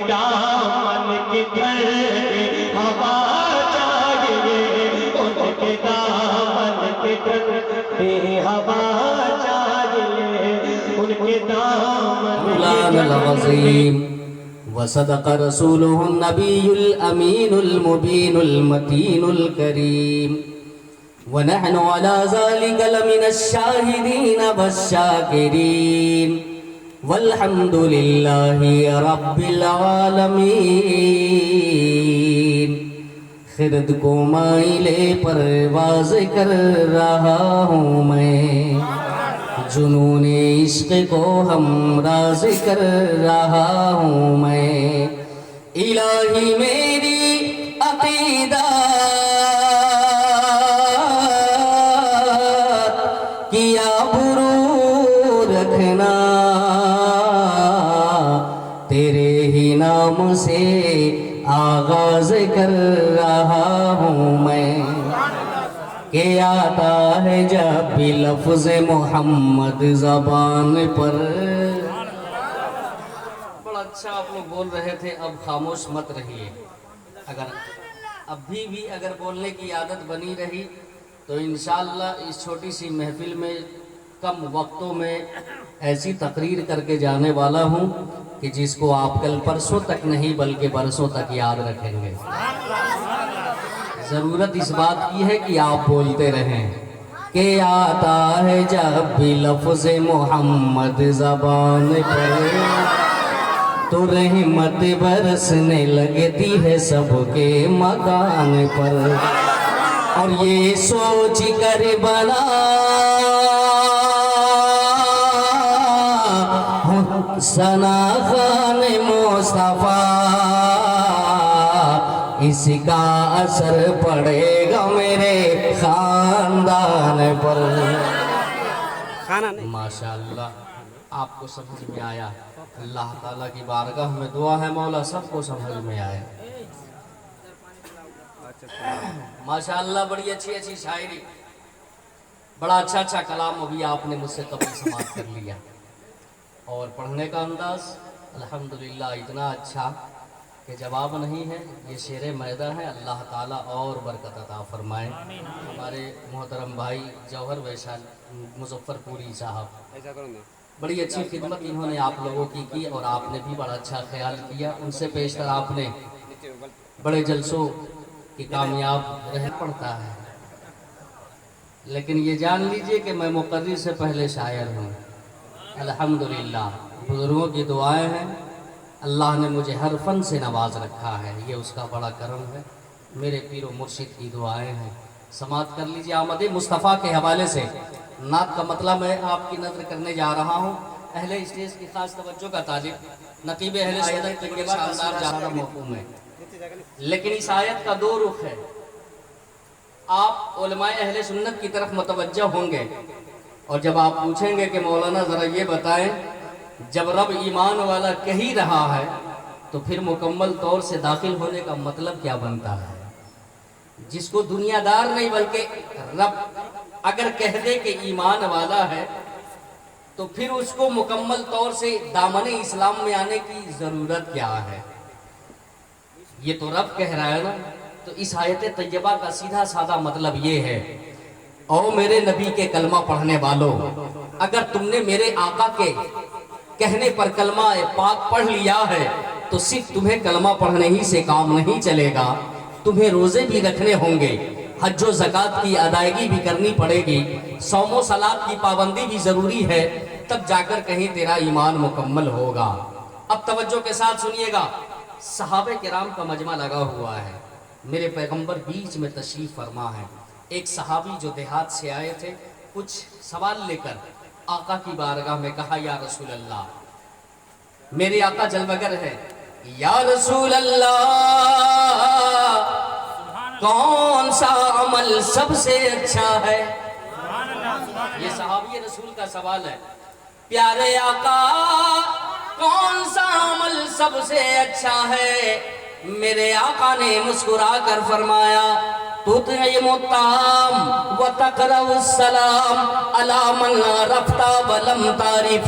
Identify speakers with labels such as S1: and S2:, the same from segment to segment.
S1: دامن کی دھر ہوا چاہیے، ان کے دامن کی دھر ہوا چاہیے، ان کے دامن
S2: مولانا العظیم وصدق رسوله النبي الأمين المبين المتين الكريم ونحن على ذلك لمن الشاهدين والشاكرين والحمد لله رب العالمین۔ خرد کو مائلے پرواز کر رہا ہوں میں، جنون عشق کو ہمراز کر رہا ہوں میں، الہی میری عقیدہ کیا برو رکھنا، تیرے ہی نام سے آغاز کر رہا ہوں میں، کہ آتا ہے جب بھی لفظ محمد زبان پر۔ بڑا اچھا آپ لوگ بول رہے تھے، اب خاموش مت رہیے۔ اگر اب بھی اگر بولنے کی عادت بنی رہی تو انشاءاللہ اس چھوٹی سی محفل میں کم وقتوں میں ایسی تقریر کر کے جانے والا ہوں کہ جس کو آپ کل پرسوں تک نہیں بلکہ برسوں تک یاد رکھیں گے۔ ضرورت اس بات کی ہے کہ آپ بولتے رہیں کہ آتا ہے جب بھی لفظ محمد زبان پر تو رحمت برسنے لگتی ہے سب کے مکان پر، اور یہ سوچ کر بنا ثنا خوان مصطفیٰ، اس کا اثر پڑے گا میرے خاندان پر۔ ماشاءاللہ آپ کو سمجھ میں آیا، اللہ تعالیٰ کی بارگاہ میں دعا ہے مولا سب کو سمجھ میں آئے۔ ماشاءاللہ بڑی اچھی اچھی شاعری، بڑا اچھا کلام ابھی آپ نے مجھ سے قبل سماعت کر لیا، اور پڑھنے کا انداز الحمدللہ اتنا اچھا کہ جواب نہیں ہے۔ یہ شعر میدہ ہے، اللہ تعالیٰ اور برکت عطا فرمائے۔ ہمارے محترم بھائی جوہر ویشال مظفر پوری صاحب، بڑی اچھی خدمت انہوں نے آپ لوگوں کی اور آپ نے بھی بڑا اچھا خیال کیا۔ ان سے پیشتر آپ نے بڑے جلسوں کی کامیاب رہ پڑتا ہے، لیکن یہ جان لیجئے کہ میں مقرر سے پہلے شاعر ہوں۔ الحمدللہ بزرگوں کی دعائیں ہیں، اللہ نے مجھے ہر فن سے نواز رکھا ہے، یہ اس کا بڑا کرم ہے۔ میرے پیر و مرشد کی دعائیں ہیں۔ سماعت کر لیجئے آمد مصطفیٰ کے حوالے سے نعت کا مطلب میں آپ کی نظر کرنے جا رہا ہوں۔ اہل اسٹیج کی خاص توجہ کا طالب نقیب اہل سنت کے شاندار جہاں موقوم ہے، لیکن اس آیت کا دو رخ ہے۔ آپ علماء اہل سنت کی طرف متوجہ ہوں گے، اور جب آپ پوچھیں گے کہ مولانا ذرا یہ بتائیں، جب رب ایمان والا کہی رہا ہے تو پھر مکمل طور سے داخل ہونے کا مطلب کیا بنتا ہے؟ جس کو دنیا دار نہیں بلکہ رب اگر کہہ دے کہ ایمان والا ہے تو پھر اس کو مکمل طور سے دامن اسلام میں آنے کی ضرورت کیا ہے؟ یہ تو رب کہہ رہا ہے نا۔ تو اس آیت طیبہ کا سیدھا سادہ مطلب یہ ہے، او میرے نبی کے کلمہ پڑھنے والوں، اگر تم نے میرے آقا کے کہنے پر کلمہ پاک پڑھ لیا ہے تو صرف تمہیں کلمہ پڑھنے ہی سے کام نہیں چلے گا، تمہیں روزے بھی رکھنے ہوں گے، حج و زکوٰۃ کی ادائیگی بھی کرنی پڑے گی، صوم و صلاۃ کی پابندی بھی ضروری ہے، تب جا کر کہیں تیرا ایمان مکمل ہوگا۔ اب توجہ کے ساتھ سنیے گا، صحابہ کرام کا مجمع لگا ہوا ہے، میرے پیغمبر بیچ میں تشریف فرما ہے۔ ایک صحابی جو دیہات سے آئے تھے کچھ سوال لے کر آقا کی بارگاہ میں کہا، یا رسول اللہ، میرے آقا جلوگر ہے، یا رسول اللہ کون سا عمل سب سے اچھا ہے؟ یہ صحابی رسول کا سوال ہے، پیارے آقا کون سا عمل سب سے اچھا ہے؟ میرے آقا نے مسکرا کر فرمایا، تطعم الطعام وتقرأ السلام علی من عرفت ولم تعرف،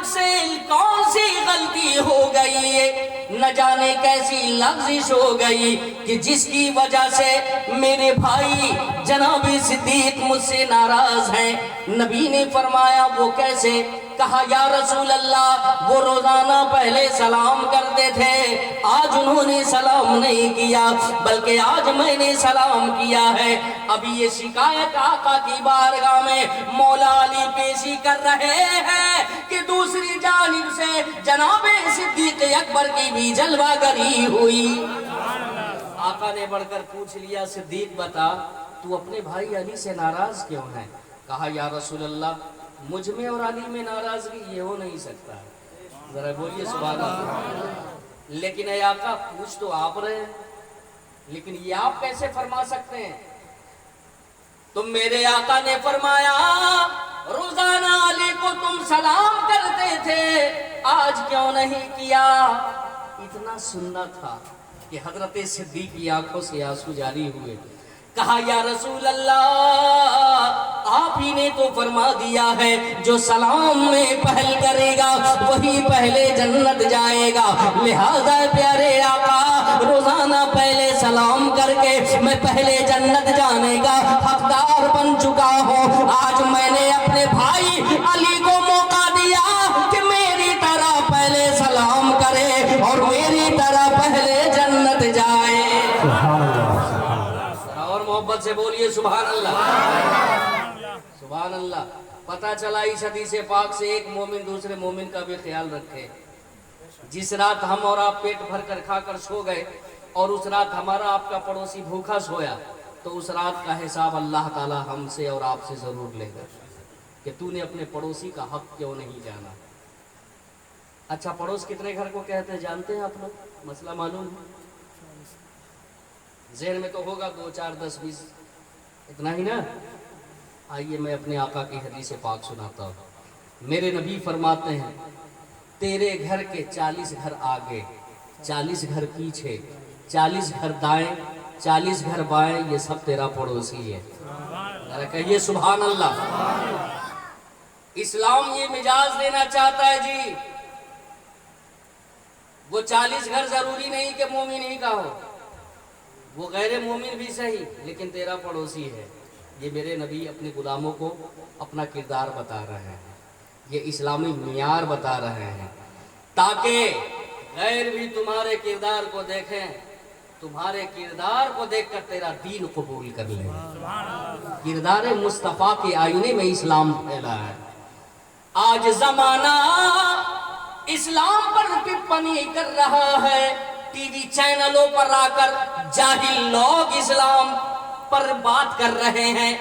S2: مجھ سے کون سی غلطی ہو گئی ہے، نہ جانے کیسی لغزش ہو گئی کہ جس کی وجہ سے میرے بھائی جناب صدیق مجھ سے ناراض ہیں۔ نبی نے فرمایا وہ کیسے؟ کہا یا رسول اللہ وہ روزانہ پہلے سلام کرتے تھے، آج انہوں نے سلام نہیں کیا بلکہ آج میں نے سلام کیا ہے۔ ابھی یہ شکایت آقا کی بارگاہ میں مولا علی پیشی کر رہے ہیں کہ دوسری جانب سے جناب صدیق اکبر کی بھی جلوہ گری ہوئی۔ آقا نے بڑھ کر پوچھ لیا صدیق بتا تو اپنے بھائی علی سے ناراض کیوں ہے؟ کہا یا رسول اللہ مجھ میں اور علی میں ناراضگی یہ ہو نہیں سکتا، ذرا بولیے سبحان اللہ۔ لیکن اے آقا پوچھ تو آپ رہے، لیکن یہ آپ کیسے فرما سکتے ہیں؟ تو میرے آقا نے فرمایا روزانہ علی کو تم سلام کرتے تھے، آج کیوں نہیں کیا؟ اتنا سننا تھا کہ حضرت صدیق کی آنکھوں سے آنسو جاری ہوئے۔ کہا یا رسول اللہ آپ ہی نے تو فرما دیا ہے جو سلام میں پہل کرے گا وہی پہلے جنت جائے گا، لہذا پیارے آقا روزانہ پہلے سلام کر کے میں پہلے جنت جانے کا حقدار بن چکا ہوں۔ آج میں نے اپنے بھائی علی کو موقع دیا کہ میری طرح پہلے سلام کرے اور میری طرح پہلے جنت جائے۔ اور محبت سے بولیے سبحان اللہ، سبحان اللہ۔ پتہ چلا اس حدیث پاک سے ایک مومن دوسرے مومن کا بھی خیال رکھے۔ جس رات ہم اور آپ پیٹ بھر کر کھا کر سو گئے اور اس رات ہمارا آپ کا پڑوسی بھوکا سویا تو اس رات کا حساب اللہ تعالی ہم سے اور آپ سے ضرور لے گا کہ تو نے اپنے پڑوسی کا حق کیوں نہیں جانا۔ اچھا پڑوس کتنے گھر کو کہتے ہیں جانتے ہیں آپ لوگ؟ مسئلہ معلوم ہے؟ ذہن میں تو ہوگا 2 4 10 20 اتنا ہی نا۔ آئیے میں اپنے آقا کی حدیث پاک سناتا ہوں۔ میرے نبی فرماتے ہیں تیرے گھر کے 40 گھر آگے، 40 گھر پیچھے، 40 گھر دائیں، 40 گھر بائیں، یہ سب تیرا پڑوسی ہے۔ ذرا کہیے سبحان اللہ۔ اسلام یہ مجاز دینا چاہتا ہے جی، وہ 40 گھر ضروری نہیں کہ مومن ہی کا ہو، وہ غیر مومن بھی صحیح لیکن تیرا پڑوسی ہے۔ یہ میرے نبی اپنے غلاموں کو اپنا کردار بتا رہے ہیں، یہ اسلامی معیار بتا رہے ہیں تاکہ غیر بھی تمہارے کردار کو دیکھیں، تمہارے کردار کو دیکھ کر تیرا دین قبول کر لیں۔ کردار مصطفیٰ کے آئینے میں اسلام پھیلا ہے۔ آج زمانہ اسلام پر ٹپنی کر رہا ہے، ٹی وی چینلوں پر آ کر جاہل لوگ اسلام پر بات کر رہے ہیں،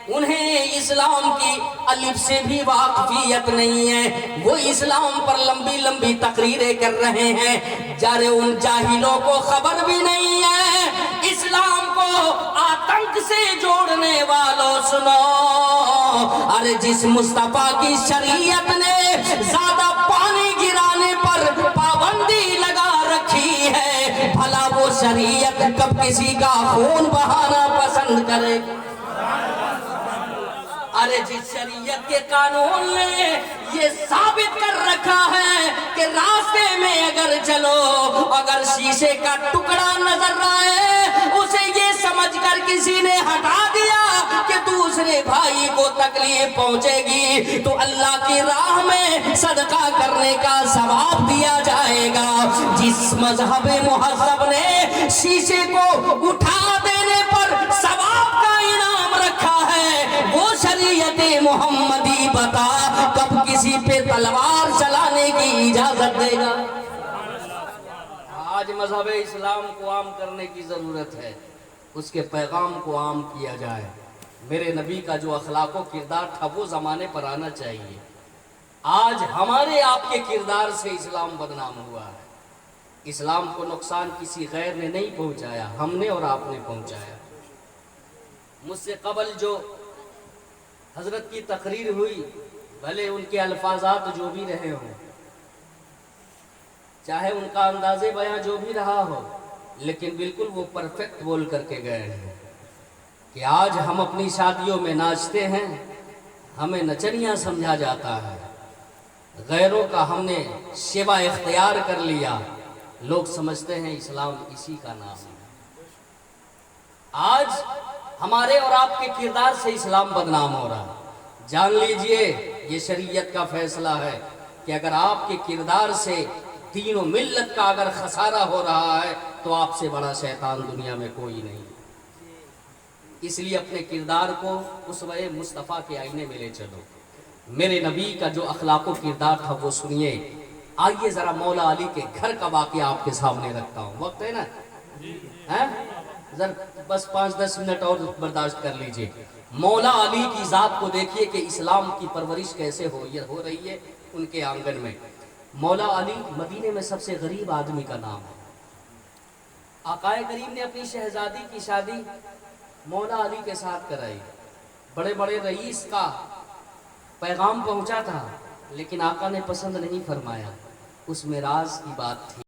S2: انہیں اسلام کی الف سے بھی واقفیت نہیں ہے، وہ اسلام پر لمبی لمبی تقریریں کر رہے ہیں، جارے ان جاہلوں کو خبر بھی نہیں ہے اسلام کو آتنک سے جوڑنے والوں سنو، ارے جس مصطفیٰ کی شریعت نے زیادہ پانی گرانے پر پابندی لگا رکھی ہے، بھلا وہ شریعت کب کسی کا خون بہانا پسند کرے؟ ارے جس شریعت کے قانون نے یہ ثابت کر رکھا ہے کہ راستے میں اگر چلو، اگر شیشے کا ٹکڑا نظر آئے اسے یہ سمجھ کر کسی نے ہٹا دیا کہ دوسرے بھائی کو تکلیف پہنچے گی تو اللہ کی راہ میں صدقہ کرنے کا ثواب دیا جائے گا۔ جس مذہب مہذب نے شیشے کو اٹھا دینے پر ثواب کا انعام رکھا ہے، وہ شریعت محمدی بتا کب کسی پہ تلوار چلانے کی اجازت دے گا؟ آج مذہب اسلام کو عام کرنے کی ضرورت ہے، اس کے پیغام کو عام کیا جائے۔ میرے نبی کا جو اخلاق و کردار تھا وہ زمانے پر آنا چاہیے۔ آج ہمارے آپ کے کردار سے اسلام بدنام ہوا ہے۔ اسلام کو نقصان کسی غیر نے نہیں پہنچایا، ہم نے اور آپ نے پہنچایا۔ مجھ سے قبل جو حضرت کی تقریر ہوئی، بھلے ان کے الفاظات جو بھی رہے ہوں، چاہے ان کا انداز بیان جو بھی رہا ہو، لیکن بالکل وہ پرفیکٹ بول کر کے گئے ہیں کہ آج ہم اپنی شادیوں میں ناچتے ہیں، ہمیں نچنیاں سمجھا جاتا ہے، غیروں کا ہم نے شیوا اختیار کر لیا، لوگ سمجھتے ہیں اسلام اسی کا نام ہے۔ آج ہمارے اور آپ کے کردار سے اسلام بدنام ہو رہا ہے۔ جان لیجئے یہ شریعت کا فیصلہ ہے کہ اگر آپ کے کردار سے دین و ملت کا اگر خسارہ ہو رہا ہے تو آپ سے بڑا شیطان دنیا میں کوئی نہیں۔ اس لیے اپنے کردار کو اسوہ مصطفیٰ کے آئینے میں لے چلو۔ میرے نبی کا جو اخلاق و کردار تھا وہ سنیے۔ آئیے ذرا مولا علی کے گھر کا واقعہ آپ کے سامنے رکھتا ہوں، وقت ہے نا؟ ذرا بس 5-10 منٹ اور برداشت کر لیجئے۔ مولا علی کی ذات کو دیکھیے کہ اسلام کی پرورش کیسے ہو رہی ہے ان کے آنگن میں۔ مولا علی مدینے میں سب سے غریب آدمی کا نام ہے۔ آقا کریم نے اپنی شہزادی کی شادی مولا علی کے ساتھ کرائی۔ بڑے بڑے رئیس کا پیغام پہنچا تھا لیکن آقا نے پسند نہیں فرمایا، اس میں راز کی بات تھی۔